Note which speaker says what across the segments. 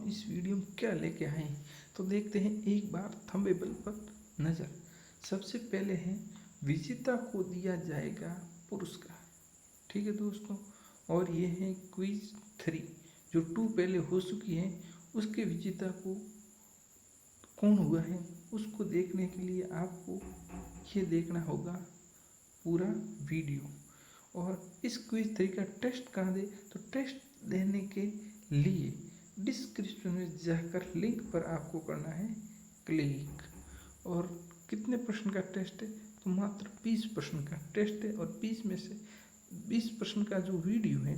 Speaker 1: इस वीडियो में क्या लेके आए हैं, तो देखते हैं एक बार थंबनेल पर नज़र। सबसे पहले है विजेता को दिया जाएगा पुरस्कार, ठीक है दोस्तों। और ये है क्विज 3 जो 2 पहले हो चुकी है, उसके विजेता को कौन हुआ है उसको देखने के लिए आपको ये देखना होगा पूरा वीडियो। और इस क्विज 3 का टेस्ट कहाँ दे, तो टेस्ट देने के लिए डिस्क्रिप्शन में जाकर लिंक पर आपको करना है क्लिक। और कितने प्रश्न का टेस्ट है, तो मात्र 20 प्रश्न का टेस्ट है। और 20 में से 20 प्रश्न का जो वीडियो है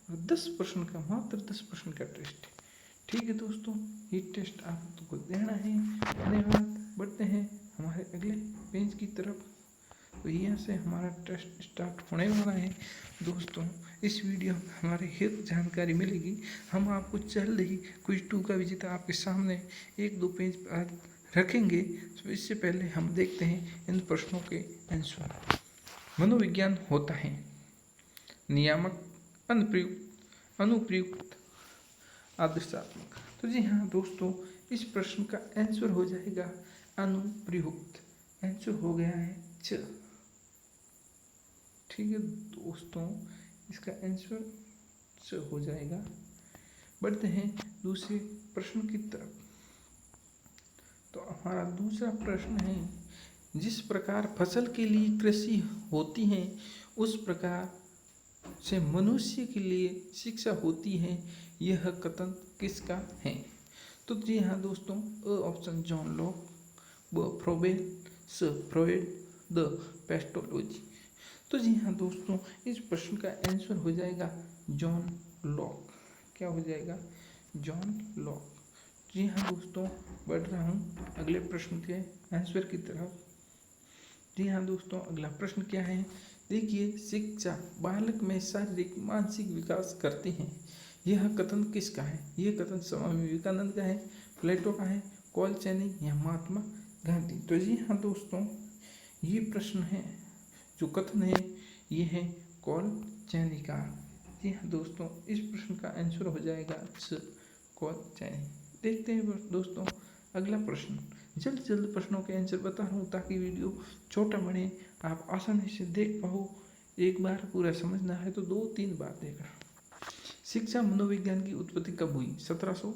Speaker 1: और 10 प्रश्न का, मात्र 10 प्रश्न का टेस्ट है, ठीक है दोस्तों। ये टेस्ट आपको देना है। धन्यवाद। बढ़ते हैं हमारे अगले पेज की तरफ। तो यहाँ से हमारा टेस्ट स्टार्ट होने वाला है दोस्तों। इस वीडियो में हमारे हित जानकारी मिलेगी। हम आपको जल्द ही क्विज 2 का विजेता आपके सामने 1-2 पेज पर रखेंगे। तो इससे पहले हम देखते हैं इन प्रश्नों के आंसर। मनोविज्ञान होता है नियामक, अनुप्रयुक्त, अनुप्रयुक्त, आदर्शात्मक। तो जी हाँ दोस्तों, इस प्रश्न का आंसर हो जाएगा अनुप्रयुक्त। आंसर हो गया है च, ठीक है दोस्तों, इसका आंसर च हो जाएगा। बढ़ते हैं दूसरे प्रश्न की तरफ। तो हमारा दूसरा प्रश्न है, जिस प्रकार फसल के लिए कृषि होती है उस प्रकार से मनुष्य के लिए शिक्षा होती है, यह कथन किसका है? तो जी हाँ दोस्तों, अ ऑप्शन जॉन लॉक, ब फ्रोबेल, स फ्रॉइड, द पेस्टोलॉजी। तो जी हाँ दोस्तों, इस प्रश्न का आंसर हो जाएगा जॉन लॉक। क्या हो जाएगा? John Locke. जी हाँ दोस्तों, बढ़ रहा हूँ अगले प्रश्न के आंसर की तरफ। जी हाँ दोस्तों, अगला प्रश्न क्या है? देखिए, शिक्षा बालक में शारीरिक मानसिक विकास करती है, यह कथन किसका है? यह कथन स्वामी विवेकानंद का है, प्लेटो का है, कॉल चैनिंग या महात्मा गांधी? तो जी हाँ दोस्तों, ये प्रश्न है, जो कथन है ये है कॉल चैनिंग का। जी हाँ दोस्तों, इस प्रश्न का आंसर हो जाएगा कॉल चैनिंग। देखते हैं दोस्तों अगला प्रश्न। जल्द प्रश्नों के आंसर बता रहा हूँ ताकि वीडियो छोटा बने, आप आसानी से देख पाओ। एक बार पूरा समझना है तो 2-3 बार देखना। शिक्षा मनोविज्ञान की उत्पत्ति कब हुई? 1700,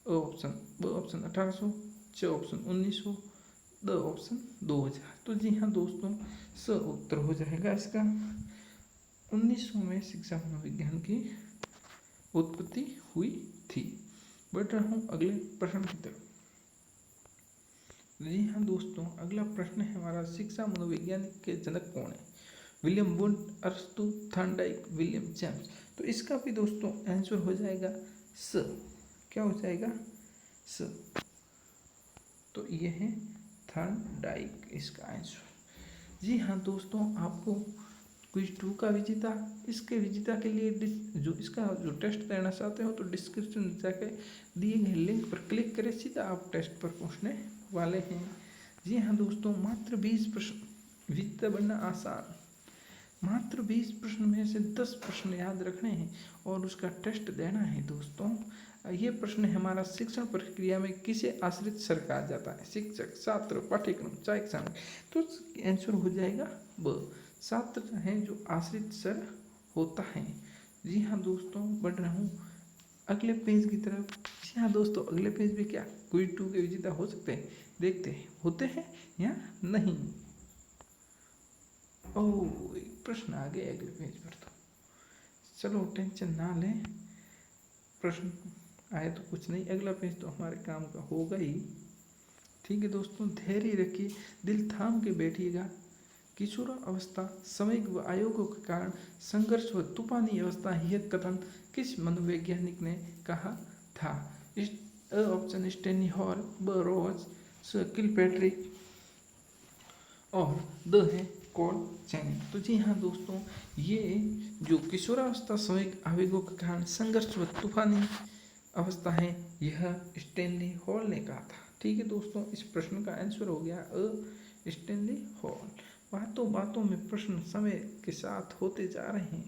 Speaker 1: अ ऑप्शन, ब ऑप्शन 1800, च ऑप्शन 1900, द ऑप्शन 2000। तो जी हाँ दोस्तों, स उत्तर हो जाएगा इसका। 1900 में शिक्षा मनोविज्ञान की उत्पत्ति हुई थी। बढ़ रहा हूँ अगले प्रश्न की तरफ। जी हाँ दोस्तों, अगला प्रश्न है हमारा, शिक्षा मनोविज्ञान के जनक कौन है? विलियम वुंड, अरस्तू, थॉर्नडाइक, विलियम जेम्स। तो इसका भी दोस्तों आंसर हो जाएगा स। क्या हो जाएगा? स। तो ये है थॉर्नडाइक इसका आंसर। जी हाँ दोस्तों, आपको क्विज 2 का विजेता, इसके विजेता के लिए जो इसका जो टेस्ट देना चाहते हो तो डिस्क्रिप्शन में जाकर दिए गए लिंक पर क्लिक करें, सीधा आप टेस्ट पर पहुंचने वाले हैं। जी हाँ दोस्तों, मात्र 20 प्रश्न, विजेता बनना आसान। मात्र 20 प्रश्न में से 10 प्रश्न याद रखने हैं और उसका टेस्ट देना है दोस्तों। ये प्रश्न है हमारा, शिक्षण प्रक्रिया में किसे आश्रित सर कहा जाता है? शिक्षक, छात्र, पाठ्यक्रम, सहायक सामग्री। तो आंसर हो जाएगा ब, छात्र हैं जो आश्रित सर होता है। जी हाँ दोस्तों, बढ़ रहा हूँ अगले पेज की तरफ। जी हाँ दोस्तों, अगले पेज पे क्या क्विज 2 के विजेता हो सकते हैं? देखते हैं होते हैं या नहीं। ओह, एक प्रश्न आ गए अगले पेज पर। तो चलो टेंशन ना लें, प्रश्न आए तो कुछ नहीं, अगला पेज तो हमारे काम का होगा ही। ठीक है दोस्तों, धैर्य रखिए, दिल थाम के बैठिएगा। किशोर अवस्था समय व आयोगों के कारण संघर्ष व तूफानी अवस्था, यह कथन किस मनोवैज्ञानिक ने कहा था? अ ऑप्शन स्टेनी हॉल, ब रोज, स किलपैट्रिक और द है कॉल चैनिंग। तो जी हाँ दोस्तों, ये जो किशोरावस्था स्वाभाविक आवेगों के कारण संघर्ष व तूफानी अवस्था है, यह स्टेनली हॉल ने कहा था। ठीक है दोस्तों, इस प्रश्न का आंसर हो गया अ स्टेनली हॉल। बातों बातों में प्रश्न समय के साथ होते जा रहे हैं।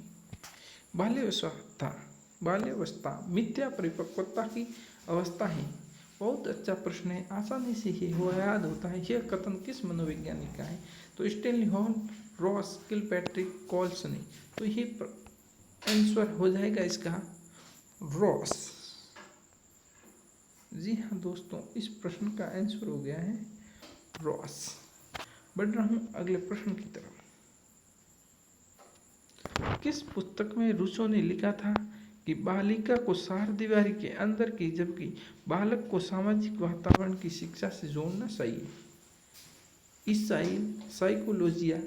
Speaker 1: बाल्यावस्था बाल्यावस्था मिथ्या परिपक्वता की अवस्था है। बहुत अच्छा प्रश्न है, आसानी से ही वो याद होता है। यह कथन किस मनोवैज्ञानिक का है? तो स्टेनली हॉल, रॉस, किलपैट्रिक, कॉल्सनी। तो ये आंसर हो जाएगा इसका रॉस। जी हाँ दोस्तों, इस प्रश्न का आंसर हो गया है रॉस। बढ़ रहा हूँ अगले प्रश्न की तरफ। किस पुस्तक में रूसो ने लिखा था कि बालिका को चार दीवारी के अंदर की जबकि बालक को सामाजिक वातावरण की शिक्षा से जोड़ना चाहिए? ईसाइल, साइकोलॉजिया,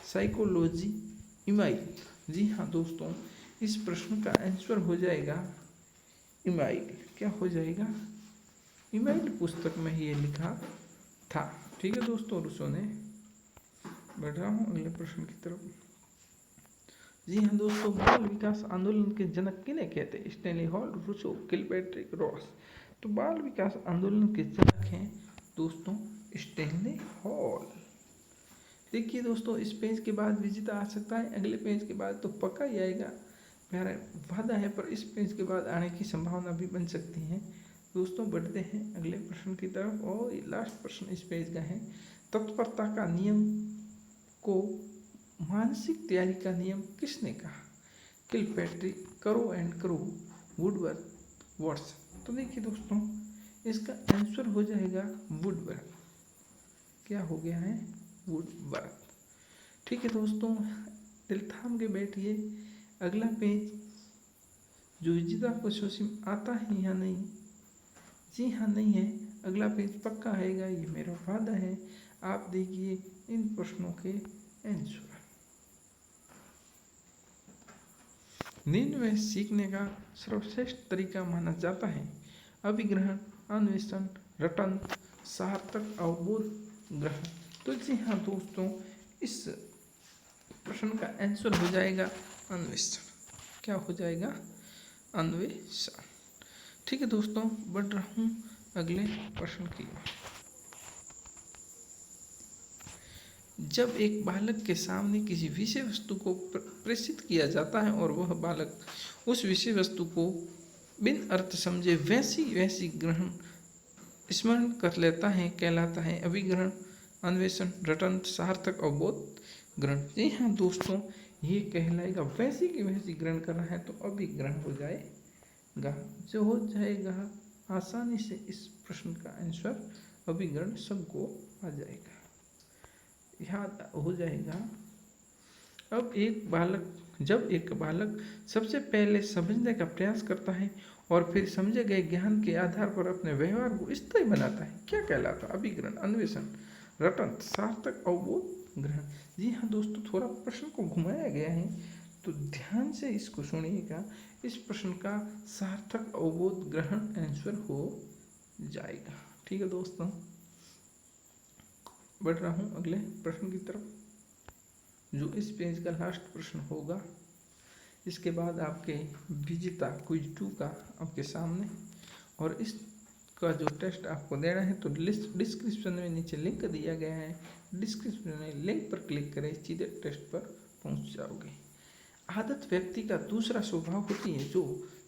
Speaker 1: साइकोलॉजी, इमाइल। जी हाँ दोस्तों, इस प्रश्न का आंसर हो जाएगा इमाइल। क्या हो जाएगा? इमाइल पुस्तक में ही ये लिखा था। ठीक है दोस्तों, रूसो ने। बढ़ रहा हूँ अगले प्रश्न की तरफ। जी हाँ दोस्तों, बाल विकास आंदोलन के जनक किन्हें कहते हैं? Stanley Hall, Rousseau, Kilpatrick, Ross. तो बाल विकास आंदोलन के जनक हैं दोस्तों स्टेनली हॉल। देखिए दोस्तों, इस पेज के बाद विजेता आ सकता है, अगले पेज के बाद तो पक्का ही आएगा, मेरा वादा है, पर इस पेज के बाद आने की संभावना भी बन सकती है। दोस्तों बढ़ते हैं अगले प्रश्न की तरफ, और लास्ट प्रश्न इस पेज का है। तत्परता का नियम को मानसिक तैयारी का नियम किसने कहा? किलपैट्रिक, करो एंड करो, वुडवर्थ, वॉटसन। तो देखिए दोस्तों, इसका आंसर हो जाएगा वुडवर्थ। क्या हो गया है? वुडवर्थ। ठीक है दोस्तों, दिल थाम के बैठिए। अगला पेज जो विजेता को सोसिम आता है या नहीं? जी हाँ, नहीं है। अगला पेज पक्का आएगा, ये मेरा वादा है। आप देखिए इन प्रश्नों के आंसर। नींद में सीखने का सर्वश्रेष्ठ तरीका माना जाता है? अभिग्रहण, अन्वेषण, रटन, सार्थक, अवबोध, ग्रहण। तो जी हाँ दोस्तों, इस प्रश्न का आंसर हो जाएगा अन्वेषण। क्या हो जाएगा? अन्वेषण। ठीक है दोस्तों, बढ़ रहा हूँ अगले प्रश्न की ओर। जब एक बालक के सामने किसी विषय वस्तु को प्रेषित किया जाता है और वह बालक उस विषय वस्तु को बिन अर्थ समझे वैसी ग्रहण स्मरण कर लेता है, कहलाता है अभिग्रहण, अन्वेषण, रटन, सार्थक, अवबोध, ग्रहण। जी हाँ दोस्तों, ये कहलाएगा वैसी की वैसी ग्रहण करना है तो अभिग्रहण हो जाएगा। जो हो जाएगा आसानी से इस प्रश्न का आंसर अभिग्रहण सबको आ जाएगा, याद हो जाएगा। अब जब एक बालक सबसे पहले समझने का प्रयास करता है और फिर समझे गए ज्ञान के आधार पर अपने व्यवहार को स्थायी बनाता है, क्या कहलाता है? अभिग्रहण, अन्वेषण, रटन, सार्थक, अवबोध, ग्रहण। जी हाँ दोस्तों, थोड़ा प्रश्न को घुमाया गया है तो ध्यान से इसको सुनिएगा। इस प्रश्न का सार्थक, अवबोध, ग्रहण आंसर हो जाएगा। ठीक है दोस्तों, बढ़ रहा हूँ अगले प्रश्न की तरफ, जो इस पेज का लास्ट प्रश्न होगा। इसके बाद आपके विजेता क्विज 2 का आपके सामने, और इसका जो टेस्ट आपको देना है तो डिस्क्रिप्शन में नीचे लिंक दिया गया है, डिस्क्रिप्शन में लिंक पर क्लिक करें, सीधे टेस्ट पर पहुंच जाओगे। आदत व्यक्ति का दूसरा स्वभाव होती है जो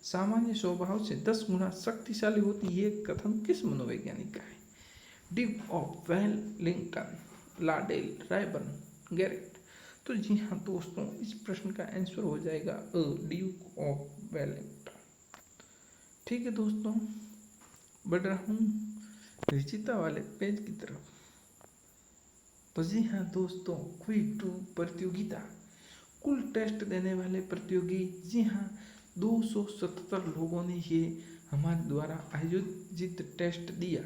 Speaker 1: सामान्य स्वभाव से 10 गुना शक्तिशाली होती है। ये कथन किस मनोवैज्ञानिक का है? Duke of Wellington, Ladell, Ryburn, Garrett. तो जी हाँ दोस्तों, इस प्रश्न का आंसर हो जाएगा ड्यूक ऑफ वेलिंगटन। ठीक है दोस्तों, बढ़ रहा हूँ विजेता वाले पेज की तरफ। तो जी हाँ दोस्तों, क्विज 2 प्रतियोगिता, कुल टेस्ट देने वाले प्रतियोगी जी हाँ 277 लोगों ने ये हमारे द्वारा आयोजित टेस्ट दिया।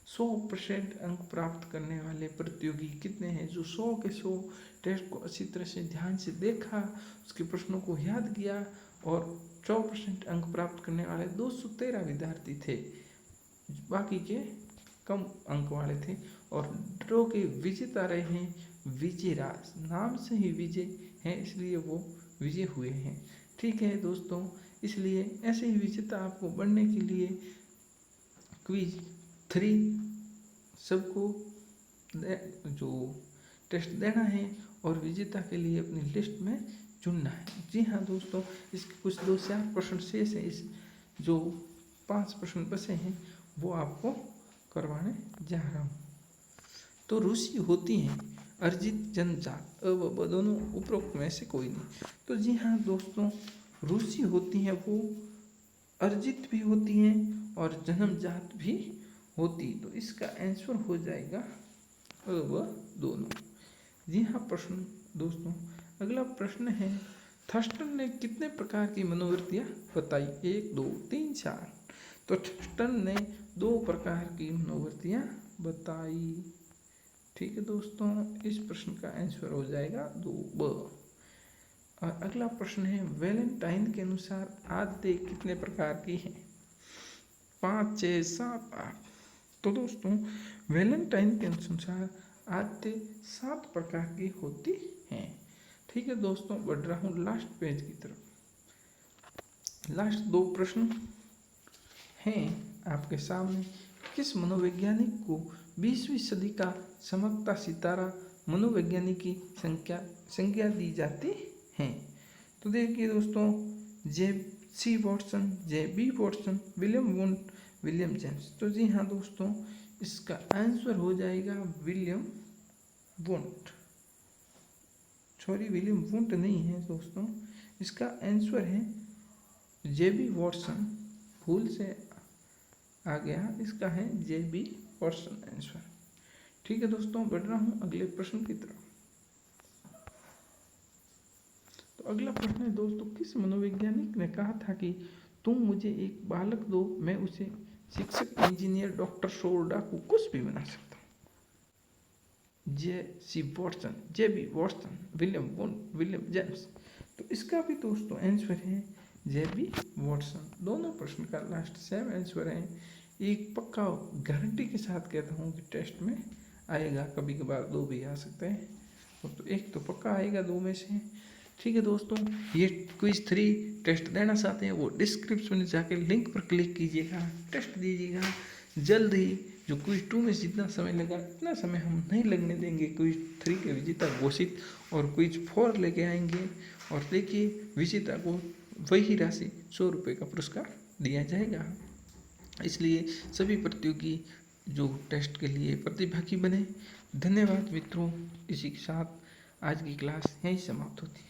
Speaker 1: 100% अंक प्राप्त करने वाले प्रतियोगी कितने हैं? जो 100 के 100 टेस्ट को अच्छी तरह से ध्यान से देखा, उसके प्रश्नों को याद किया, और 100% अंक प्राप्त करने वाले 213 विद्यार्थी थे, बाकी के कम अंक वाले थे। और ड्रॉ के विजेता रहे हैं विजय राज, नाम से ही विजय हैं इसलिए वो विजय हुए हैं। ठीक है दोस्तों, इसलिए ऐसे ही विजेता आपको बनने के लिए क्विज 3 सबको जो टेस्ट देना है और विजेता के लिए अपनी लिस्ट में चुनना है। जी हाँ दोस्तों, इसके कुछ 2 से 8 प्रश्न शेष है। इस जो 5 प्रश्न बचे हैं वो आपको करवाने जा रहा हूँ। तो रुचि होती है अर्जित जन्मजात, व ब दोनों उपरोक्त में से कोई नहीं। तो जी हाँ दोस्तों, रुचि होती है वो अर्जित भी होती हैं और जन्मजात भी होती। तो इसका आंसर हो जाएगा व दोनों। जी हाँ प्रश्न दोस्तों, अगला प्रश्न है, थर्स्टन ने कितने प्रकार की मनोवृत्तियाँ बताई? 1, 2, 3, 4। तो थर्स्टन ने 2 प्रकार की मनोवृत्तियाँ बताई। ठीक है दोस्तों, इस प्रश्न का आंसर हो जाएगा 2ब। और अगला प्रश्न है, वैलेंटाइन के अनुसार आद्य कितने प्रकार की हैं? 5, 6, 7, 8। तो दोस्तों वैलेंटाइन के अनुसार आद्य 7 प्रकार की होती हैं। ठीक है दोस्तों, बढ़ रहा हूँ लास्ट पेज की तरफ। लास्ट 2 प्रश्न हैं आपके सामने। किस मनोवैज्ञानिक को 20वीं सदी का चमकता सितारा मनोवैज्ञानिक की संज्ञा दी जाती है? तो देखिए दोस्तों, JC. Watson, JB. Watson, William Wundt, William James. तो जी हाँ दोस्तों, इसका आंसर हो जाएगा William Wundt. Sorry, William Wundt नहीं है दोस्तों, इसका आंसर है जे.बी. वॉटसन। भूल से आ गया, इसका है जे.बी. Watson answer. ठीक है दोस्तों, बढ़ रहा हूँ अगले प्रश्न की तरफ। तो अगला प्रश्न है दोस्तों, किस मनोवैज्ञानिक ने कहा था कि तुम मुझे एक बालक दो, मैं उसे शिक्षक, इंजीनियर, डॉक्टर, शोर, डाकू, कुछ भी बना सकता हूँ? JC. Watson, JB. Watson, William Wundt, William James. तो इसका भी दोस्तों आंसर है जे.बी. वॉटसन। दोनों प्रश्न का लास्ट सेम आंसर है। एक पक्का गारंटी के साथ कहता हूँ कि टेस्ट में आएगा, कभी कभार 2 भी आ सकते हैं, तो एक तो पक्का आएगा 2 में से। ठीक है दोस्तों, ये क्विज 3 टेस्ट देना चाहते हैं वो डिस्क्रिप्शन में जाके लिंक पर क्लिक कीजिएगा, टेस्ट दीजिएगा। जल्द ही जो क्विज 2 में जितना समय लगा इतना समय हम नहीं लगने देंगे। क्विज 3 के विजेता घोषित और क्विज 4 लेके आएंगे। और देखिए, विजेता को वही राशि 100 रुपये का पुरस्कार दिया जाएगा। इसलिए सभी प्रतियोगी जो टेस्ट के लिए प्रतिभागी बने। धन्यवाद मित्रों, इसी के साथ आज की क्लास यहीं समाप्त होती है।